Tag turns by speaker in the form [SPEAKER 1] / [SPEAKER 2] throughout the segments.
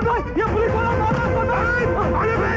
[SPEAKER 1] भाई, ये पुलिस वाला मार रहा है, अरे भाई।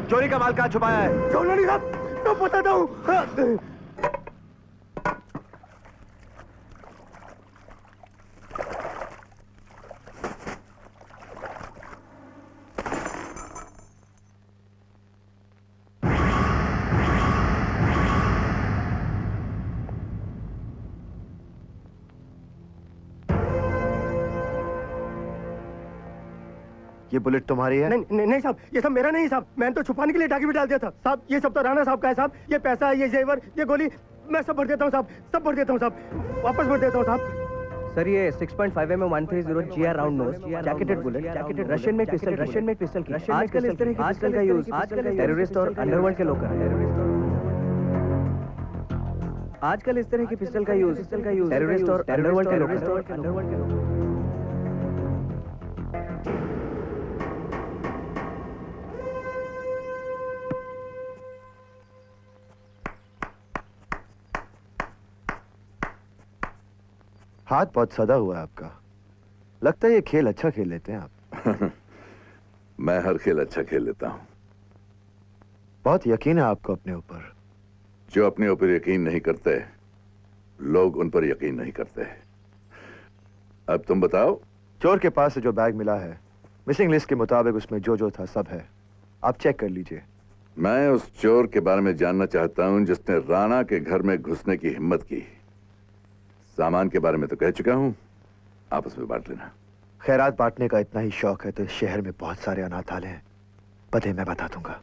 [SPEAKER 2] चोरी का माल कहाँ छुपाया है?
[SPEAKER 1] चौलानी साहब, तो बताता हूँ।
[SPEAKER 2] ये बुलेट तुम्हारी है?
[SPEAKER 1] नहीं साहब, ये सब मेरा नहीं साहब, मैंने तो छुपाने के लिए टाकी में डाल दिया था साहब। ये सब तो राणा साहब का है साहब। ये पैसा, ये जेवर, ये गोली मैं सब भर देता हूँ साहब, सब भर देता हूँ साहब, वापस भर देता हूँ साहब।
[SPEAKER 3] सर ये 6.5 mm 130 GR round nose, jacketed bullet, Russian में पिस्टल की। आजकल इस तरह की पिस्टल का यूज टेररिस्ट और अंडरवर्ल्ड के लोग कर रहे हैं। आजकल इस तरह की पिस्टल का यूज टेररिस्ट और अंडरवर्ल्ड के लोग।
[SPEAKER 2] हाथ बहुत सदा हुआ है आपका, लगता है ये खेल अच्छा खेल लेते हैं आप।
[SPEAKER 4] मैं हर खेल अच्छा खेल लेता हूं।
[SPEAKER 2] बहुत यकीन है आपको अपने ऊपर।
[SPEAKER 4] जो अपने ऊपर यकीन नहीं करते लोग उन पर यकीन नहीं करते। अब तुम बताओ।
[SPEAKER 2] चोर के पास से जो बैग मिला है, मिसिंग लिस्ट के मुताबिक उसमें जो जो था सब है, आप चेक कर लीजिए।
[SPEAKER 4] मैं उस चोर के बारे में जानना चाहता हूं जिसने राणा के घर में घुसने की हिम्मत की। सामान के बारे में तो कह चुका हूं, आपस में बांट लेना।
[SPEAKER 2] खैरात बांटने का इतना ही शौक है तो इस शहर में बहुत सारे अनाथालय हैं, पते मैं बता दूंगा।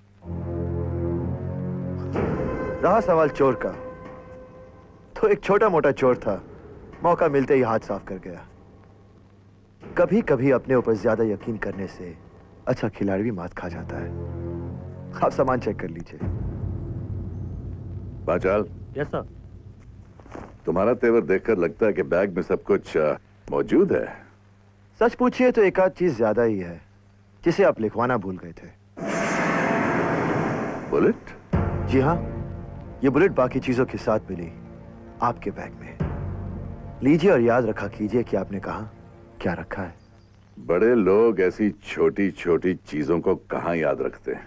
[SPEAKER 2] रहा सवाल चोर का, तो एक छोटा मोटा चोर था, मौका मिलते ही हाथ साफ कर गया। कभी कभी अपने ऊपर ज्यादा यकीन करने से अच्छा खिलाड़ी भी मात खा जाता है। आप सामान चेक कर लीजिए।
[SPEAKER 4] पांचाल।
[SPEAKER 1] Yes sir.
[SPEAKER 4] तुम्हारा तेवर देखकर लगता है कि बैग में सब कुछ मौजूद है।
[SPEAKER 2] सच पूछिए तो एक आध चीज ज्यादा ही है जिसे आप लिखवाना भूल गए थे।
[SPEAKER 4] बुलेट?
[SPEAKER 2] जी हाँ, ये बुलेट बाकी चीजों के साथ मिली आपके बैग में। लीजिए और याद रखा कीजिए कि आपने कहा क्या रखा है।
[SPEAKER 4] बड़े लोग ऐसी छोटी छोटी चीजों को कहां याद रखते हैं।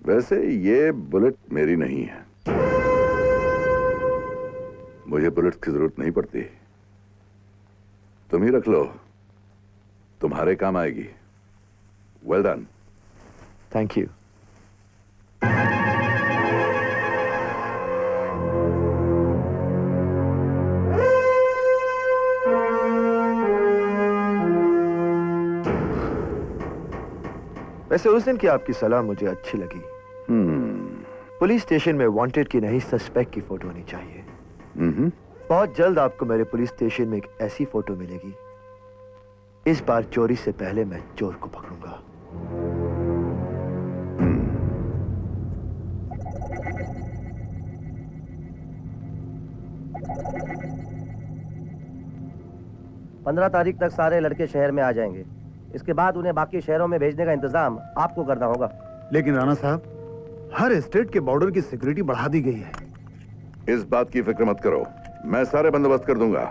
[SPEAKER 4] वैसे ये बुलेट मेरी नहीं है, मुझे बुलेट की जरूरत नहीं पड़ती। तुम ही रख लो, तुम्हारे काम आएगी। Well done.
[SPEAKER 2] Thank you. वैसे उस दिन की आपकी सलाह मुझे अच्छी लगी। पुलिस स्टेशन में वांटेड की नहीं, सस्पेक्ट की फोटो होनी चाहिए। बहुत जल्द आपको मेरे पुलिस स्टेशन में एक ऐसी फोटो मिलेगी, इस बार चोरी से पहले मैं चोर को पकड़ूंगा।
[SPEAKER 3] 15 तारीख तक सारे लड़के शहर में आ जाएंगे। इसके बाद उन्हें बाकी शहरों में भेजने का इंतजाम आपको करना होगा।
[SPEAKER 5] लेकिन राणा साहब, हर स्टेट के बॉर्डर की सिक्योरिटी बढ़ा दी गई है।
[SPEAKER 4] इस बात की फिक्र मत करो, मैं सारे बंदोबस्त कर दूंगा।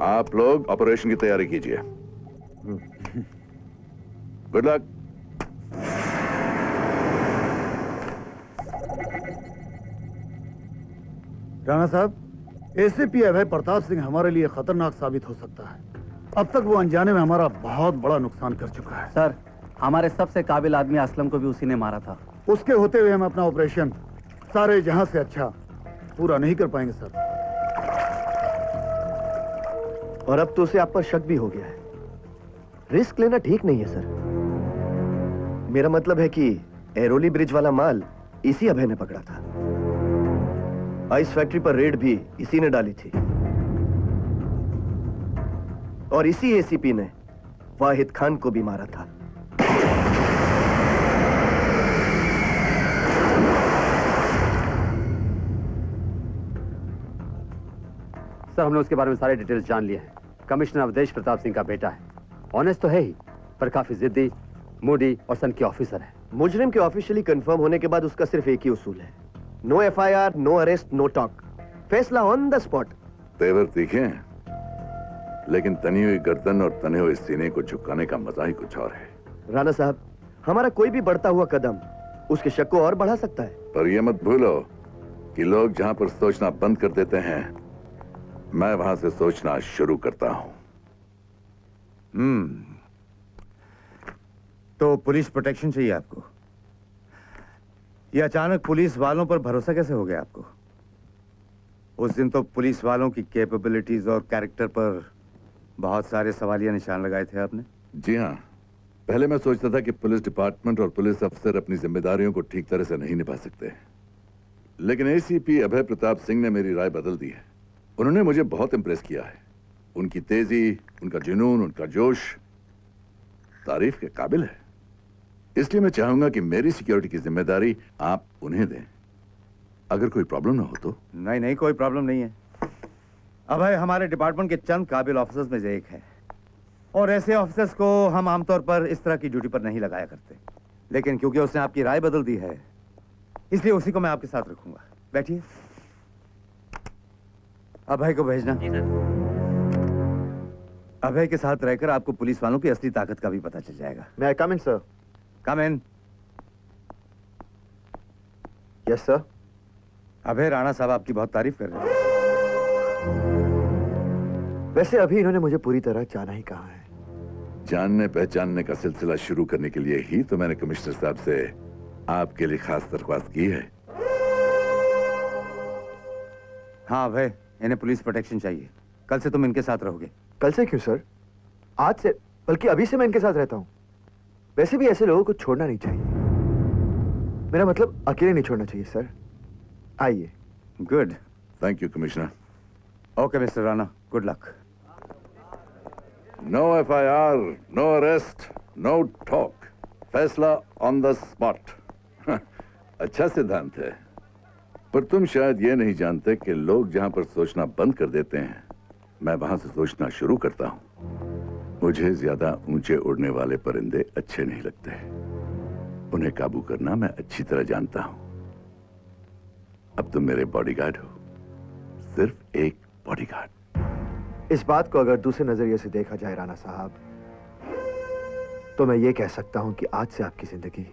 [SPEAKER 4] आप लोग ऑपरेशन की तैयारी कीजिए। Good luck.
[SPEAKER 5] राणा साहब, एसीपी अभय प्रताप सिंह हमारे लिए खतरनाक साबित हो सकता है। अब तक वो अनजाने में हमारा बहुत बड़ा नुकसान कर चुका है।
[SPEAKER 6] सर, हमारे सबसे काबिल आदमी असलम को भी उसी ने मारा था।
[SPEAKER 5] उसके होते हुए हम अपना ऑपरेशन सारे जहां से अच्छा पूरा नहीं कर पाएंगे सर।
[SPEAKER 2] और अब तो उसे आप पर शक भी हो गया है। रिस्क लेना ठीक नहीं है सर। मेरा मतलब है कि एरोली ब्रिज वाला माल इसी अभय ने पकड़ा था। आइस फैक्ट्री पर रेड भी इसी ने डाली थी और इसी एसीपी ने वाहिद खान को भी मारा था।
[SPEAKER 7] सर, हमने उसके बारे में सारे डिटेल्स जान लिए हैं। कमिश्नर अवधेश प्रताप सिंह का बेटा है। ऑनेस्ट तो है ही, पर काफी जिद्दी, मूडी और सन की ऑफिसर है।
[SPEAKER 2] मुजरिम के ऑफिशियली कंफर्म होने के बाद उसका सिर्फ एक ही उसूल है, no FIR, no arrest, no talk. फैसला ऑन द स्पॉट।
[SPEAKER 4] तेवर तीखे हैं, लेकिन तनी हुई गर्दन और तने हुए सीने को झुकाने का मजा ही कुछ और है।
[SPEAKER 2] राणा साहब, हमारा कोई भी बढ़ता हुआ कदम उसके शक को और बढ़ा सकता है।
[SPEAKER 4] पर यह मत भूलो कि लोग जहां पर सोचना बंद कर देते हैं, मैं वहां से सोचना शुरू करता हूं।
[SPEAKER 5] तो पुलिस प्रोटेक्शन चाहिए आपको? ये अचानक पुलिस वालों पर भरोसा कैसे हो गया आपको? उस दिन तो पुलिस वालों की कैपेबिलिटीज और कैरेक्टर पर बहुत सारे सवालिया निशान लगाए थे आपने।
[SPEAKER 4] जी हाँ, पहले मैं सोचता था कि पुलिस डिपार्टमेंट और पुलिस अफसर अपनी जिम्मेदारियों को ठीक तरह से नहीं निभा सकते, लेकिन एसीपी अभय प्रताप सिंह ने मेरी राय बदल दी है। उन्होंने मुझे बहुत इंप्रेस किया है। उनकी तेजी, उनका जुनून, उनका जोश तारीफ के काबिल है। इसलिए मैं चाहूंगा कि मेरी सिक्योरिटी की जिम्मेदारी आप उन्हें दें। अगर कोई प्रॉब्लम ना हो तो।
[SPEAKER 5] नहीं नहीं, कोई प्रॉब्लम नहीं है। अभय हमारे डिपार्टमेंट के चंद काबिल ऑफिसर्स में से एक है और ऐसे ऑफिसर्स को हम आमतौर पर इस तरह की ड्यूटी पर नहीं लगाया करते, लेकिन क्योंकि उसने आपकी राय बदल दी है, इसलिए उसी को मैं आपके साथ रखूंगा। बैठिए। अभय को भेजना। अभय के साथ रहकर आपको पुलिस वालों की असली ताकत का भी पता चल जाएगा।
[SPEAKER 2] May I come in sir?
[SPEAKER 5] Come in.
[SPEAKER 2] Yes sir.
[SPEAKER 5] Abhay, Rana साहब आपकी बहुत तारीफ कर रहे हैं।
[SPEAKER 2] वैसे अभी इन्होंने मुझे पूरी तरह जाना ही कहा है।
[SPEAKER 4] जानने पहचानने का सिलसिला शुरू करने के लिए ही तो मैंने कमिश्नर साहब से आपके लिए खास दरख्वास्त की है।
[SPEAKER 5] हाँ अभय, इन्हें पुलिस प्रोटेक्शन चाहिए। कल से तुम इनके साथ रहोगे।
[SPEAKER 2] कल से क्यों सर? आज से, बल्कि अभी से मैं इनके साथ रहता हूं। वैसे भी ऐसे लोगों को छोड़ना नहीं चाहिए। मेरा मतलब अकेले नहीं छोड़ना चाहिए सर। आइए।
[SPEAKER 5] Good.
[SPEAKER 4] Thank you commissioner.
[SPEAKER 5] Okay mister Rana, good luck.
[SPEAKER 4] No FIR, no arrest, no talk, फैसला ऑन द स्पॉट। अच्छा सिद्धांत है, पर तुम शायद ये नहीं जानते कि लोग जहां पर सोचना बंद कर देते हैं, मैं वहां से सोचना शुरू करता हूं। मुझे ज्यादा ऊंचे उड़ने वाले परिंदे अच्छे नहीं लगते। उन्हें काबू करना मैं अच्छी तरह जानता हूं। अब तुम मेरे बॉडीगार्ड हो, सिर्फ एक बॉडीगार्ड।
[SPEAKER 2] इस बात को अगर दूसरे नजरिए से देखा जाए राणा साहब, तो मैं ये कह सकता हूं कि आज से आपकी जिंदगी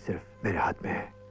[SPEAKER 2] सिर्फ मेरे हाथ में है।